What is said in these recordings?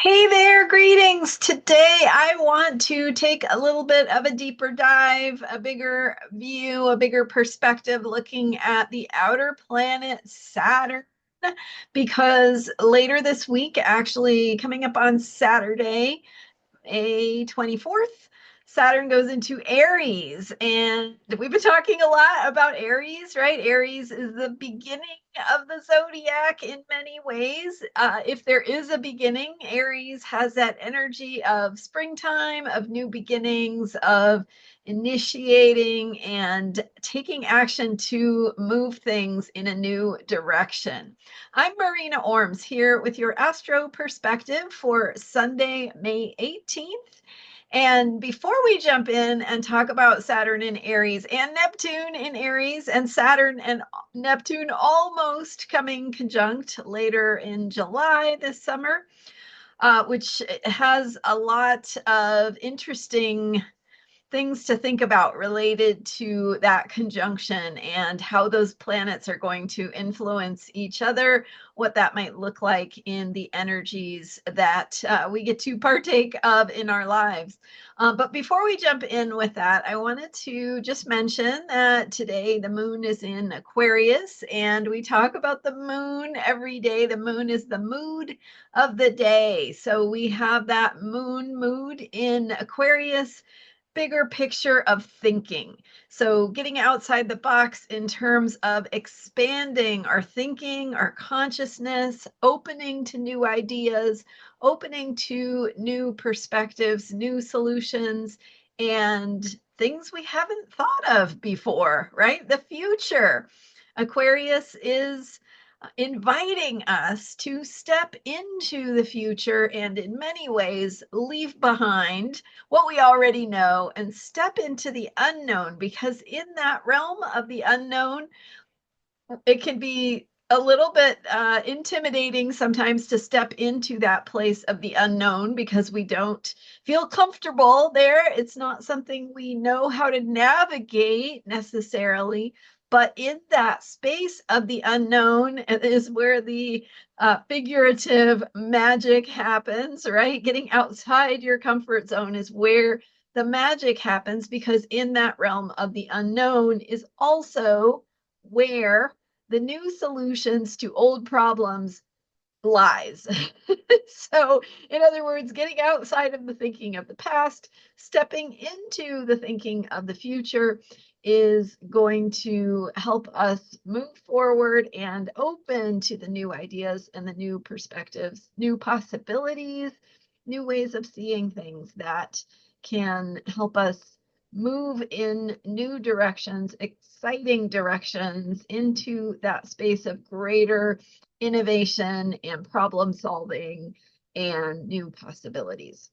Hey there, greetings. Today I want to take a little bit of a deeper dive, a bigger view, a bigger perspective looking at the outer planet Saturn. Because later this week, actually coming up on Saturday, May 24th, Saturn goes into Aries. And we've been talking a lot about Aries, right? Aries is the beginning of the zodiac in many ways. If there is a beginning, Aries has that energy of springtime, of new beginnings, of initiating and taking action to move things in a new direction. I'm Marina Orms here with your Astro perspective for Sunday, May 18th. And before we jump in and talk about Saturn in Aries and Neptune in Aries and Saturn and Neptune almost coming conjunct later in July this summer, which has a lot of interesting things to think about related to that conjunction and how those planets are going to influence each other, what that might look like in the energies that we get to partake of in our lives. But before we jump in with that, I wanted to just mention that today the moon is in Aquarius, and we talk about the moon every day. The moon is the mood of the day. So we have that moon mood in Aquarius, bigger picture of thinking. So, getting outside the box in terms of expanding our thinking, our consciousness, opening to new ideas, opening to new perspectives, new solutions, and things we haven't thought of before, right? The future. Aquarius is inviting us to step into the future and, in many ways, leave behind what we already know and step into the unknown, because in that realm of the unknown, it can be a little bit intimidating sometimes to step into that place of the unknown because we don't feel comfortable there. It's not something we know how to navigate necessarily. But in that space of the unknown is where the figurative magic happens, right? Getting outside your comfort zone is where the magic happens, because in that realm of the unknown is also where the new solutions to old problems lies. So, in other words, getting outside of the thinking of the past, stepping into the thinking of the future is going to help us move forward and open to the new ideas and the new perspectives, new possibilities, new ways of seeing things that can help us move in new directions, exciting directions, into that space of greater innovation and problem solving and new possibilities.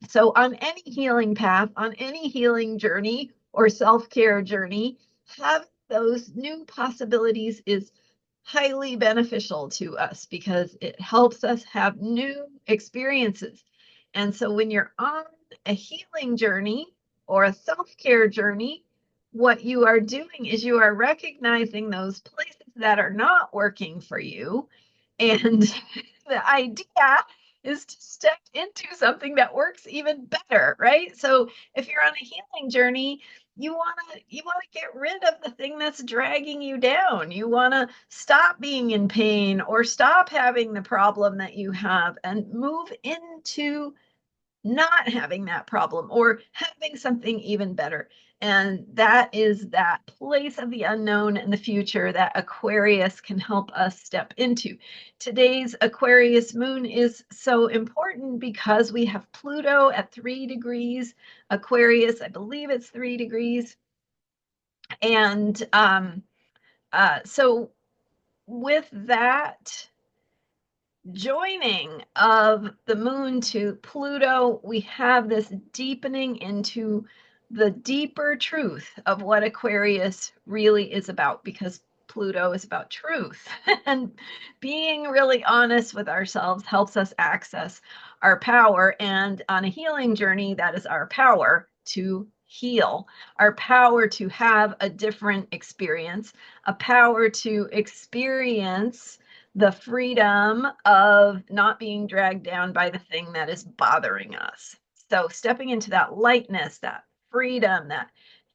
So, on any healing path, on any healing journey or self care journey, having those new possibilities is highly beneficial to us because it helps us have new experiences. And so, when you're on a healing journey or a self care journey, what you are doing is you are recognizing those places that are not working for you. And the idea is to step into something that works even better, right? So if you're on a healing journey, you want to get rid of the thing that's dragging you down. You want to stop being in pain or stop having the problem that you have and move into not having that problem or having something even better. And that is that place of the unknown in the future that Aquarius can help us step into. Today's Aquarius moon is so important because we have Pluto at 3 degrees Aquarius. I believe it's 3 degrees. And so with that joining of the moon to Pluto, we have this deepening into the deeper truth of what Aquarius really is about, because Pluto is about truth. And being really honest with ourselves helps us access our power. And on a healing journey, that is our power to heal, our power to have a different experience, a power to experience the freedom of not being dragged down by the thing that is bothering us. So stepping into that lightness, that freedom, that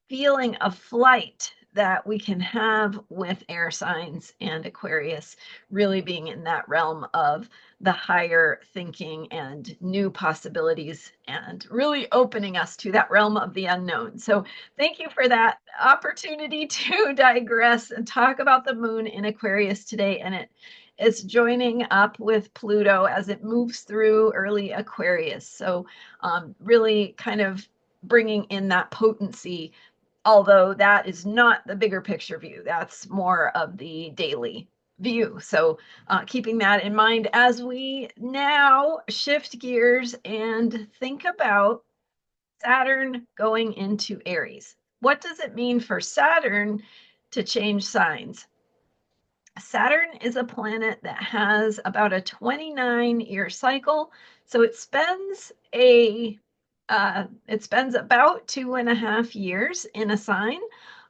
feeling of flight that we can have with air signs and Aquarius really being in that realm of the higher thinking and new possibilities and really opening us to that realm of the unknown. So thank you for that opportunity to digress and talk about the moon in Aquarius today. And it's joining up with Pluto as it moves through early Aquarius. So really kind of bringing in that potency, although that is not the bigger picture view. That's more of the daily view. So keeping that in mind as we now shift gears and think about Saturn going into Aries. What does it mean for Saturn to change signs? Saturn is a planet that has about a 29-year cycle. So it spends about 2.5 years in a sign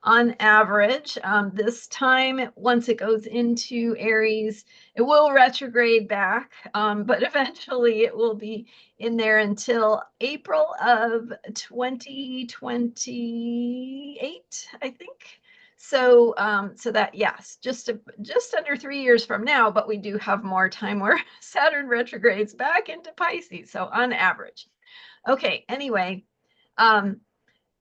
on average. This time, once it goes into Aries, it will retrograde back, but eventually it will be in there until April of 2028, I think. So, so that, yes, just under 3 years from now, but we do have more time where Saturn retrogrades back into Pisces. So on average. Okay, anyway,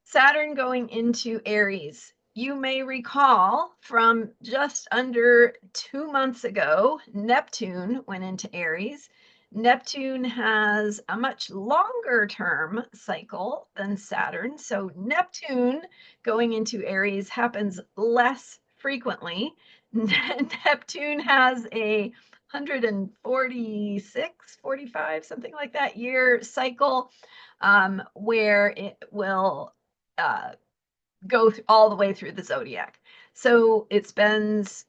Saturn going into Aries. You may recall from just under 2 months ago, Neptune went into Aries. Neptune has a much longer term cycle than Saturn. So Neptune going into Aries happens less frequently. Neptune has a 146, 45, something like that year cycle, where it will go all the way through the zodiac. So it spends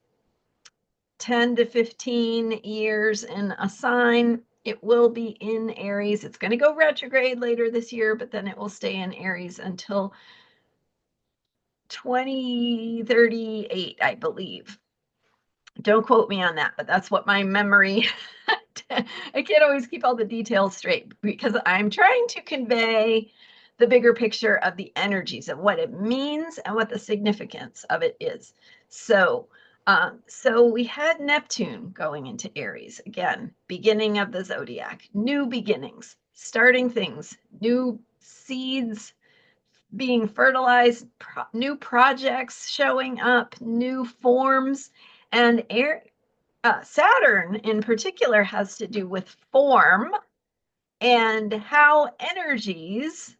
10 to 15 years in a sign. It will be in Aries. It's going to go retrograde later this year, but then it will stay in Aries until 2038, I believe. Don't quote me on that, but that's what my memory. I can't always keep all the details straight because I'm trying to convey the bigger picture of the energies of what it means and what the significance of it is. So, so we had Neptune going into Aries again, beginning of the zodiac, new beginnings, starting things, new seeds being fertilized, new projects showing up, new forms, and Saturn in particular has to do with form and how energies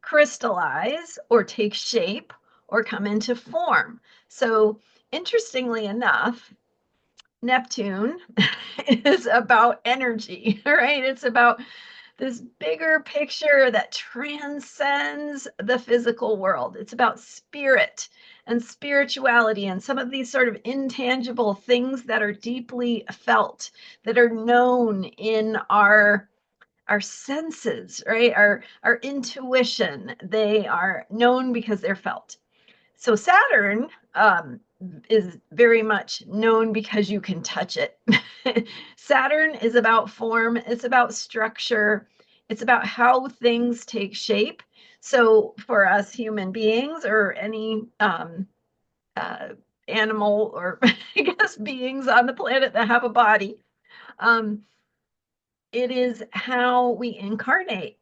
crystallize or take shape or come into form. So interestingly enough, Neptune is about energy, right? It's about this bigger picture that transcends the physical world. It's about spirit and spirituality and some of these sort of intangible things that are deeply felt, that are known in our senses, right? Our intuition. They are known because they're felt. So Saturn is very much known because you can touch it. Saturn is about form, it's about structure, it's about how things take shape. So for us human beings or any animal or I guess beings on the planet that have a body, it is how we incarnate.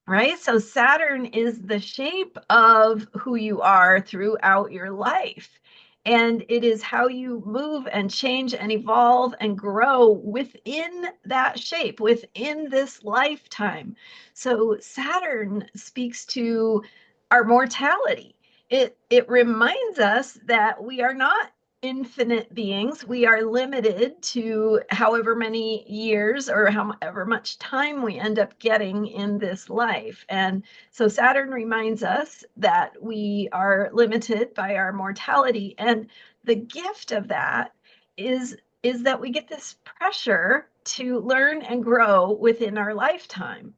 Right? So Saturn is the shape of who you are throughout your life. And it is how you move and change and evolve and grow within that shape, within this lifetime. So Saturn speaks to our mortality. It reminds us that we are not infinite beings. We are limited to however many years or however much time we end up getting in this life. And so Saturn reminds us that we are limited by our mortality. And the gift of that is that we get this pressure to learn and grow within our lifetime.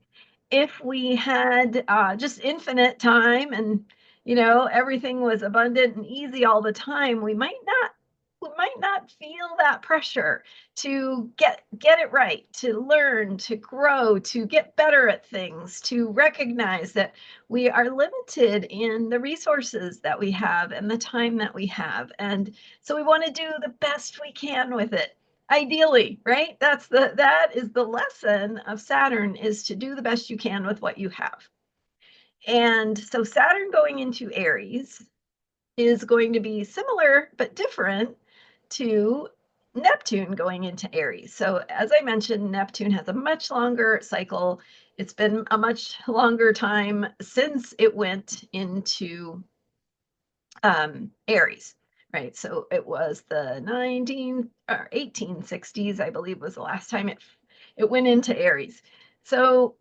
If we had just infinite time and everything was abundant and easy all the time, we might not might not feel that pressure to get it right, to learn, to grow, to get better at things, to recognize that we are limited in the resources that we have and the time that we have. And so we want to do the best we can with it. Ideally, right? That is the lesson of Saturn, is to do the best you can with what you have. And so Saturn going into Aries is going to be similar but different to Neptune going into Aries. So as I mentioned, Neptune has a much longer cycle. It's been a much longer time since it went into Aries, right? So it was the 1860s, I believe, was the last time it went into Aries. So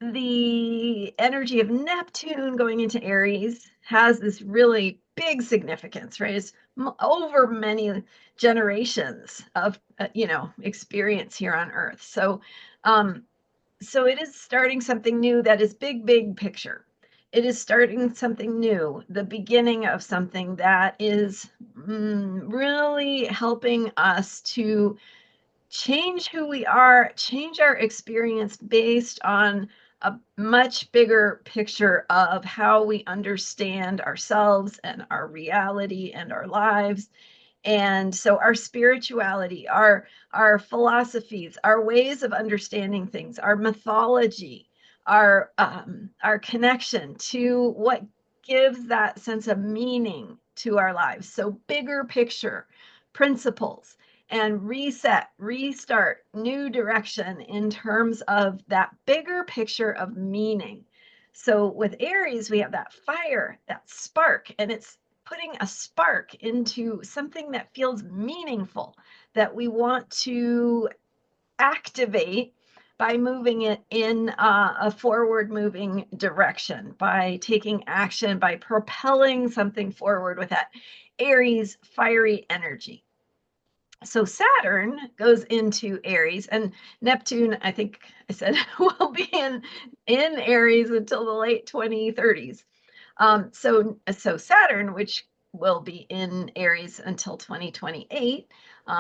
the energy of Neptune going into Aries has this really big significance, right? It's over many generations of experience here on Earth. So so it is starting something new that is big picture. It is starting something new, the beginning of something that is really helping us to change who we are, change our experience based on a much bigger picture of how we understand ourselves and our reality and our lives. And so our spirituality, our philosophies, our ways of understanding things, our mythology, our connection to what gives that sense of meaning to our lives. So bigger picture principles and reset, restart, new direction in terms of that bigger picture of meaning. So with Aries, we have that fire, that spark, and it's putting a spark into something that feels meaningful, that we want to activate by moving it in a forward moving direction, by taking action, by propelling something forward with that Aries fiery energy. So Saturn goes into Aries, and Neptune, I think I said, will be in Aries until the late 2030s. So Saturn, which will be in Aries until 2028,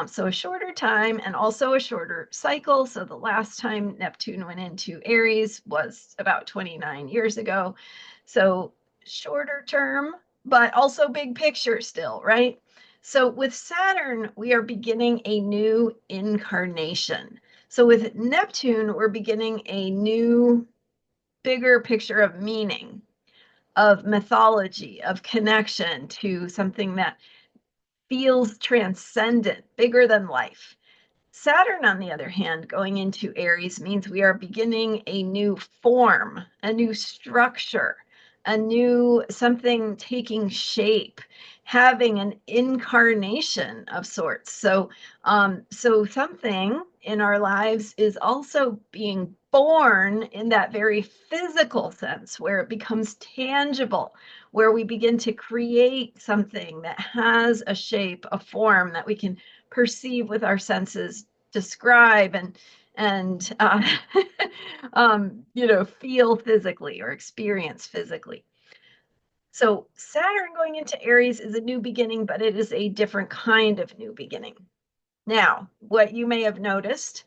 so a shorter time and also a shorter cycle. So the last time Neptune went into Aries was about 29 years ago. So shorter term, but also big picture still, right? So with Saturn, we are beginning a new incarnation. So with Neptune, we're beginning a new, bigger picture of meaning, of mythology, of connection to something that feels transcendent, bigger than life. Saturn, on the other hand, going into Aries means we are beginning a new form, a new structure, a new something taking shape, having an incarnation of sorts. So something in our lives is also being born in that very physical sense, where it becomes tangible, where we begin to create something that has a shape, a form that we can perceive with our senses, describe and feel physically or experience physically. So Saturn going into Aries is a new beginning, but it is a different kind of new beginning. Now, what you may have noticed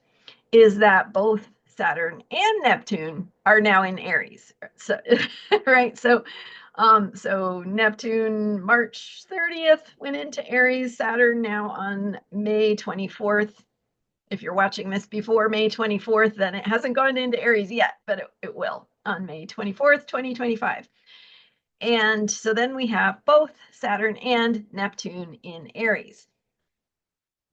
is that both Saturn and Neptune are now in Aries. So right, so Neptune March 30th went into Aries, Saturn now on May 24th. If you're watching this before May 24th, then it hasn't gone into Aries yet, but it will on May 24th, 2025. And so then we have both Saturn and Neptune in Aries.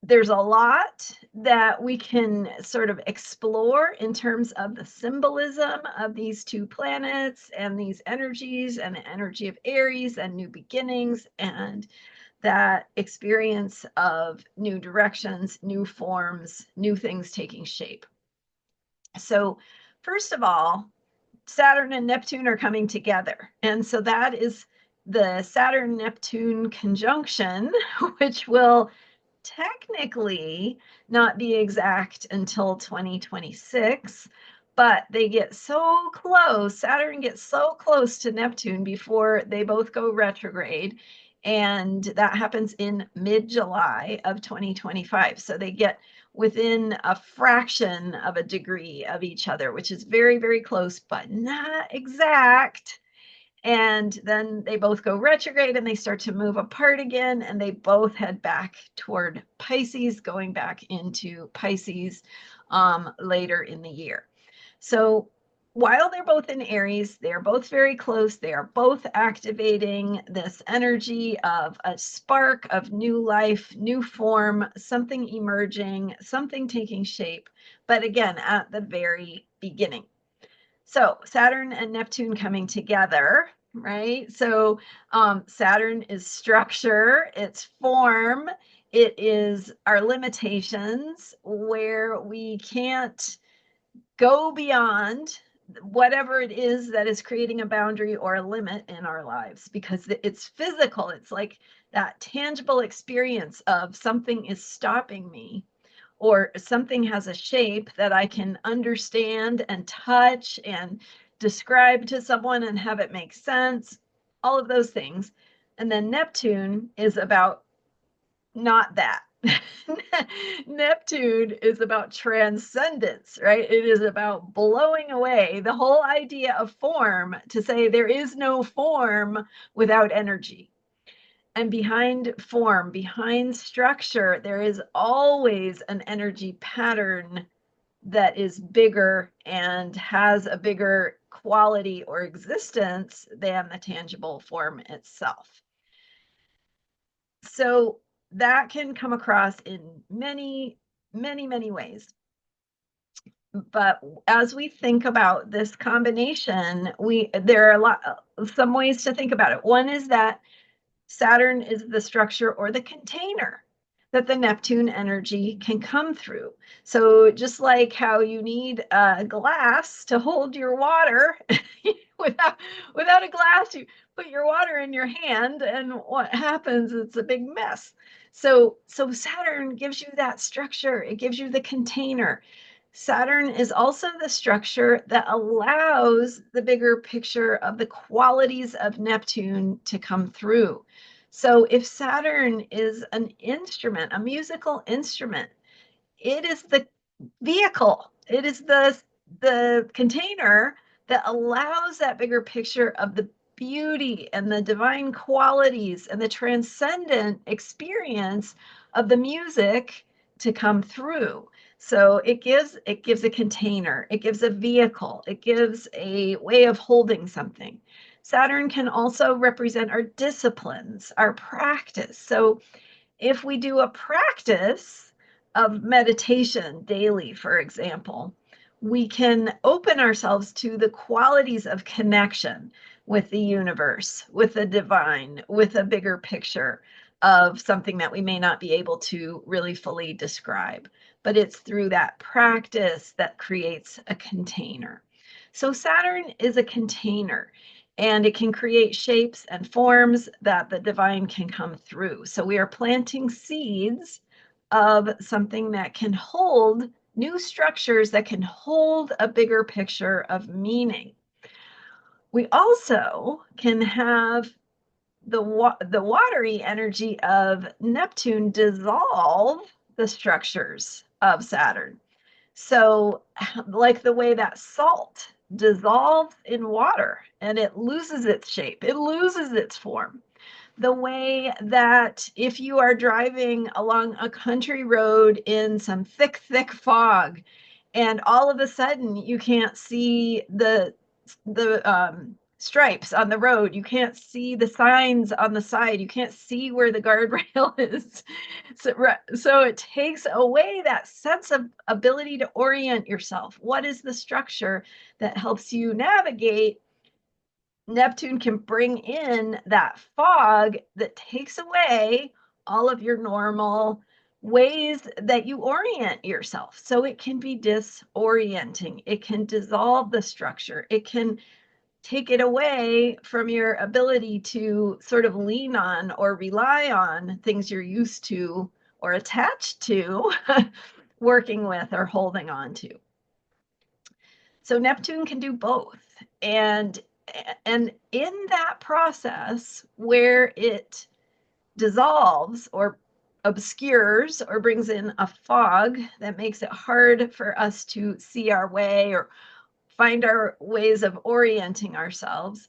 There's a lot that we can sort of explore in terms of the symbolism of these two planets and these energies, and the energy of Aries and new beginnings, and that experience of new directions, new forms, new things taking shape. So first of all, Saturn and Neptune are coming together. And so that is the Saturn-Neptune conjunction, which will technically not be exact until 2026, but they get so close, Saturn gets so close to Neptune before they both go retrograde. And that happens in mid-July of 2025. So they get within a fraction of a degree of each other, which is very, very close, but not exact. And then they both go retrograde and they start to move apart again, and they both head back toward Pisces, going back into Pisces later in the year. So while they're both in Aries, they're both very close. They are both activating this energy of a spark of new life, new form, something emerging, something taking shape, but again, at the very beginning. So Saturn and Neptune coming together, right? So Saturn is structure, it's form, it is our limitations where we can't go beyond whatever it is that is creating a boundary or a limit in our lives, because it's physical. It's like that tangible experience of something is stopping me, or something has a shape that I can understand and touch and describe to someone and have it make sense, all of those things. And then Neptune is about not that. Neptune is about transcendence, right? It is about blowing away the whole idea of form to say there is no form without energy. And behind form, behind structure, there is always an energy pattern that is bigger and has a bigger quality or existence than the tangible form itself. So that can come across in many, many, many ways. But as we think about this combination, there are some ways to think about it. One is that Saturn is the structure or the container that the Neptune energy can come through. So just like how you need a glass to hold your water, without a glass, you put your water in your hand, and what happens? It's a big mess. So Saturn gives you that structure. It gives you the container. Saturn is also the structure that allows the bigger picture of the qualities of Neptune to come through. So if Saturn is an instrument, a musical instrument, it is the vehicle, it is the container that allows that bigger picture of the beauty and the divine qualities and the transcendent experience of the music to come through. So it gives a container, it gives a vehicle, it gives a way of holding something. Saturn can also represent our disciplines, our practice. So if we do a practice of meditation daily, for example, we can open ourselves to the qualities of connection with the universe, with the divine, with a bigger picture of something that we may not be able to really fully describe. But it's through that practice that creates a container. So Saturn is a container, and it can create shapes and forms that the divine can come through. So we are planting seeds of something that can hold new structures, that can hold a bigger picture of meaning. We also can have the watery energy of Neptune dissolve the structures of Saturn. So, like the way that salt dissolves in water and it loses its shape, it loses its form. The way that if you are driving along a country road in some thick, thick fog, and all of a sudden you can't see the stripes on the road, you can't see the signs on the side, you can't see where the guardrail is. So it takes away that sense of ability to orient yourself. What is the structure that helps you navigate? Neptune can bring in that fog that takes away all of your normal ways that you orient yourself. So it can be disorienting. It can dissolve the structure. It can take it away from your ability to sort of lean on or rely on things you're used to or attached to working with or holding on to. So Neptune can do both. And in that process where it dissolves or obscures or brings in a fog that makes it hard for us to see our way or find our ways of orienting ourselves.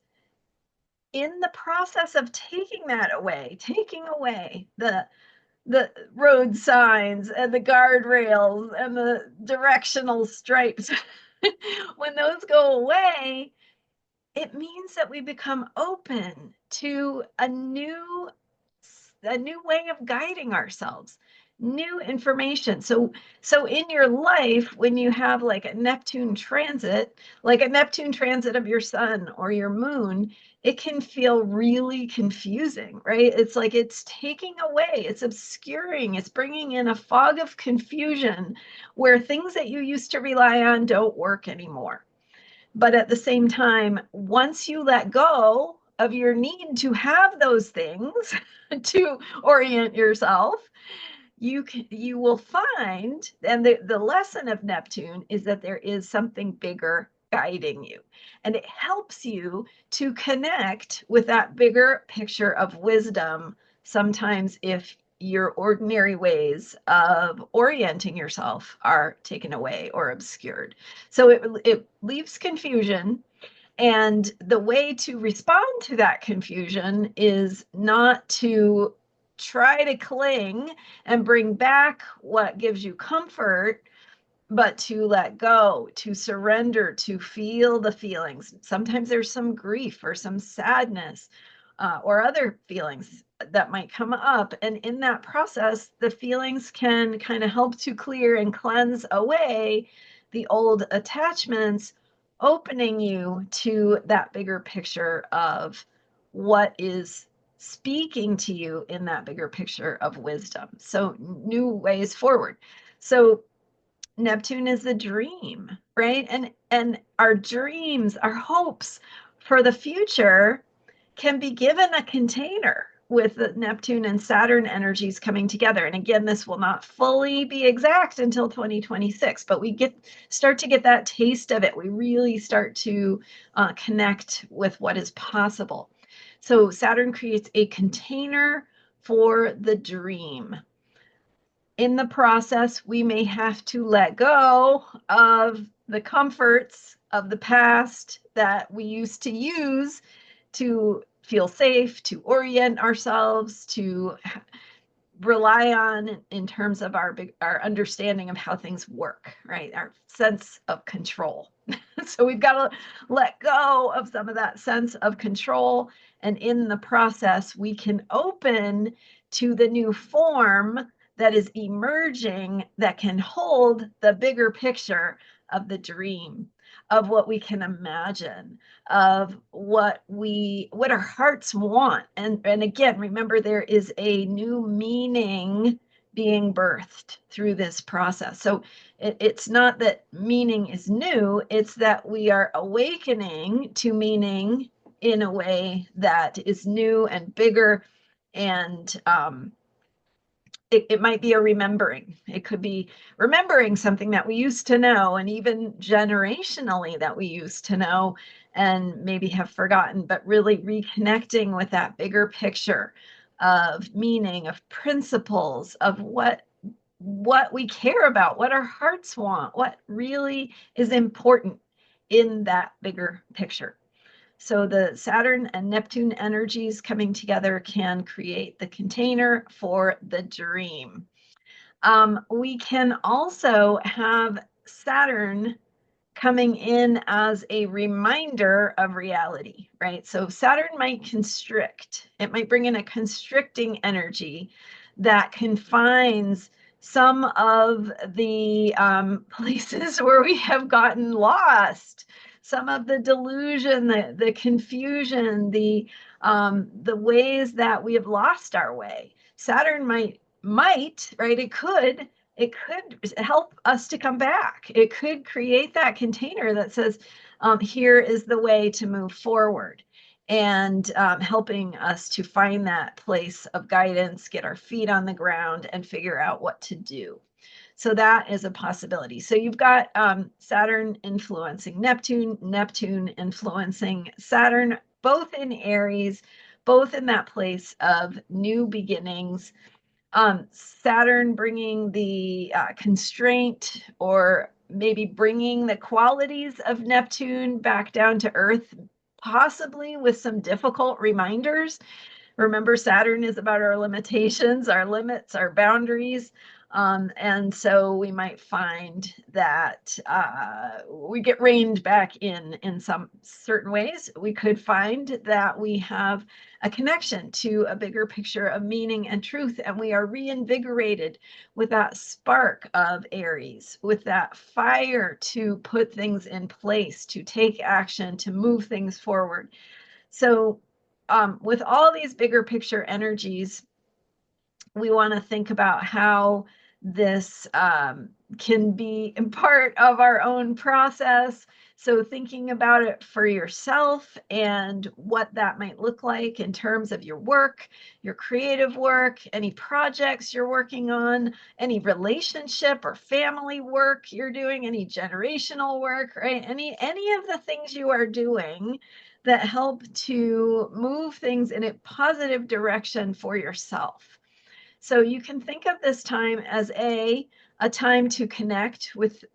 In the process of taking that away, taking away the road signs and the guardrails and the directional stripes, when those go away, it means that we become open to a new way of guiding ourselves, new information. So in your life, when you have like a Neptune transit of your sun or your moon, it can feel really confusing, right? It's like it's taking away, it's obscuring, it's bringing in a fog of confusion where things that you used to rely on don't work anymore. But at the same time, once you let go of your need to have those things to orient yourself, you will find, and the lesson of Neptune is that there is something bigger guiding you, and it helps you to connect with that bigger picture of wisdom sometimes if your ordinary ways of orienting yourself are taken away or obscured. So it leaves confusion, and the way to respond to that confusion is not to try to cling and bring back what gives you comfort, but to let go, to surrender, to feel the feelings. Sometimes there's some grief or some sadness or other feelings that might come up. And in that process, the feelings can kind of help to clear and cleanse away the old attachments, opening you to that bigger picture of what is speaking to you in that bigger picture of wisdom. So new ways forward. So Neptune is the dream, right? And our dreams, our hopes for the future can be given a container with the Neptune and Saturn energies coming together. And again, this will not fully be exact until 2026, but we start to get that taste of it. We really start to connect with what is possible. So Saturn creates a container for the dream. In the process, we may have to let go of the comforts of the past that we used to use to feel safe, to orient ourselves, to rely on in terms of our understanding of how things work, right? Our sense of control. So we've got to let go of some of that sense of control. And in the process, we can open to the new form that is emerging that can hold the bigger picture of the dream, of what we can imagine, of what our hearts want. And again, remember, there is a new meaning being birthed through this process. So it's not that meaning is new, it's that we are awakening to meaning in a way that is new and bigger. And it might be a remembering. It could be remembering something that we used to know, and even generationally that we used to know and maybe have forgotten, but really reconnecting with that bigger picture of meaning, of principles, of what we care about, what our hearts want, what really is important in that bigger picture. So the Saturn and Neptune energies coming together can create the container for the dream. We can also have Saturn coming in as a reminder of reality, right? So Saturn might constrict. It might bring in a constricting energy that confines some of the places where we have gotten lost, some of the delusion, the confusion, the ways that we have lost our way. Saturn might, right? It could help us to come back. It could create that container that says, here is the way to move forward, and helping us to find that place of guidance, get our feet on the ground, and figure out what to do. So that is a possibility. So you've got Saturn influencing Neptune, Neptune influencing Saturn, both in Aries, both in that place of new beginnings. Saturn bringing the constraint, or maybe bringing the qualities of Neptune back down to Earth, possibly with some difficult reminders. Remember, Saturn is about our limitations, our limits, our boundaries. And so we might find that we get reined back in some certain ways. We could find that we have a connection to a bigger picture of meaning and truth, and we are reinvigorated with that spark of Aries, with that fire to put things in place, to take action, to move things forward. So with all these bigger picture energies, we want to think about how this can be part of our own process. So thinking about it for yourself and what that might look like in terms of your work, your creative work, any projects you're working on, any relationship or family work you're doing, any generational work, right? Any of the things you are doing that help to move things in a positive direction for yourself. So you can think of this time as a time to connect with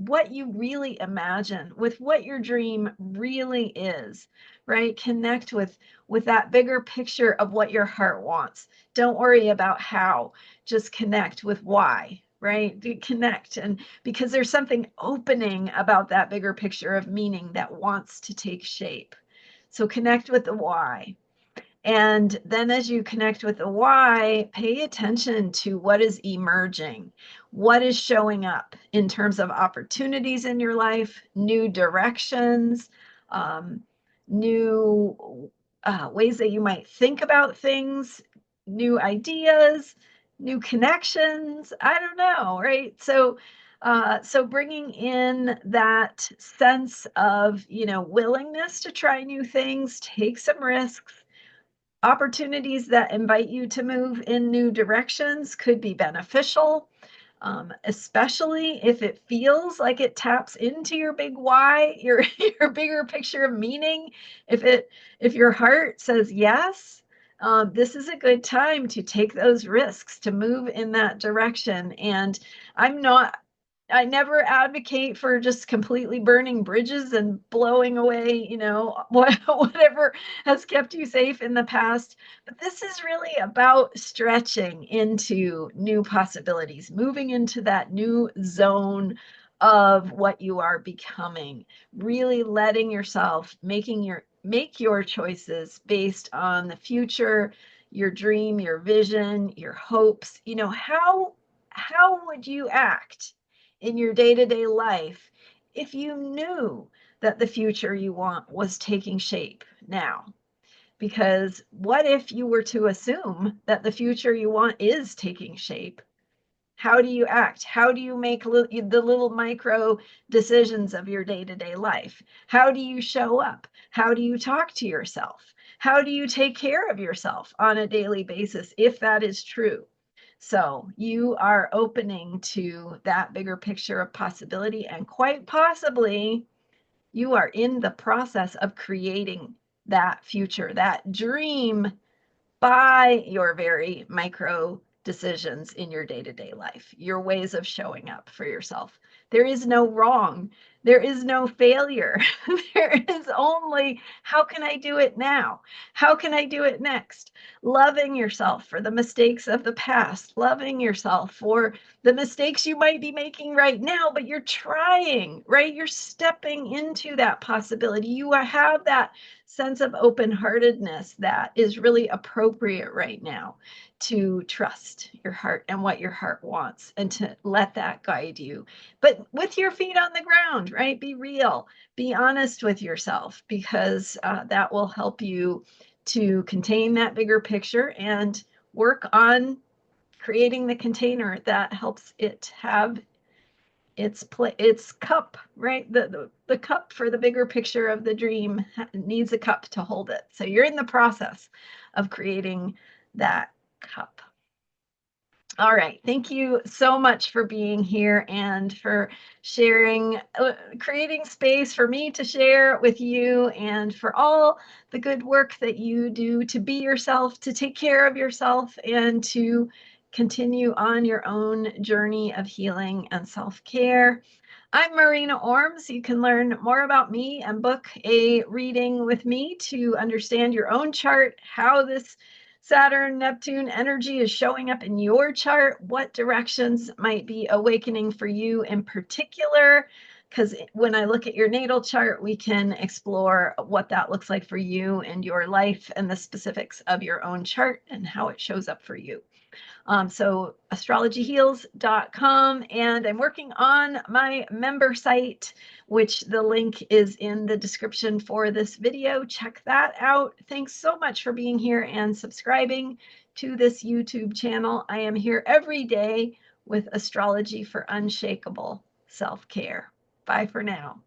what you really imagine, with what your dream really is, right? Connect with that bigger picture of what your heart wants. Don't worry about how, just connect with why, right? Connect, and because there's something opening about that bigger picture of meaning that wants to take shape. So connect with the why. And then as you connect with the why, pay attention to what is emerging, what is showing up in terms of opportunities in your life, new directions, um, new ways that you might think about things, new ideas, new connections. I don't know, right? So bringing in that sense of, willingness to try new things, take some risks. Opportunities that invite you to move in new directions could be beneficial, especially if it feels like it taps into your big why, your your bigger picture of meaning. If your heart says yes, this is a good time to take those risks, to move in that direction. And I never advocate for just completely burning bridges and blowing away, whatever has kept you safe in the past. But this is really about stretching into new possibilities, moving into that new zone of what you are becoming, really letting yourself make your choices based on the future, your dream, your vision, your hopes. How would you act in your day-to-day life if you knew that the future you want was taking shape now? Because what if you were to assume that the future you want is taking shape? How do you act? How do you make the little micro decisions of your day-to-day life? How do you show up? How do you talk to yourself? How do you take care of yourself on a daily basis, if that is true? So you are opening to that bigger picture of possibility, and quite possibly you are in the process of creating that future, that dream, by your very micro decisions in your day-to-day life, your ways of showing up for yourself. There is no wrong. There is no failure. There is only, how can I do it now? How can I do it next? Loving yourself for the mistakes of the past, loving yourself for the mistakes you might be making right now, but you're trying, right? You're stepping into that possibility. You have that sense of open-heartedness that is really appropriate right now, to trust your heart and what your heart wants, and to let that guide you, but with your feet on the ground, right? Be real, be honest with yourself, because that will help you to contain that bigger picture and work on creating the container that helps it have its cup, right? The cup for the bigger picture of the dream needs a cup to hold it. So you're in the process of creating that cup. All right. Thank you so much for being here and for sharing, creating space for me to share with you, and for all the good work that you do to be yourself, to take care of yourself, and to continue on your own journey of healing and self-care. I'm Marina Orms. You can learn more about me and book a reading with me to understand your own chart, how this Saturn, Neptune energy is showing up in your chart, what directions might be awakening for you in particular. Because when I look at your natal chart, we can explore what that looks like for you and your life and the specifics of your own chart and how it shows up for you. So astrologyheals.com, and I'm working on my member site, which the link is in the description for this video. Check that out. Thanks so much for being here and subscribing to this YouTube channel. I am here every day with astrology for unshakable self-care. Bye for now.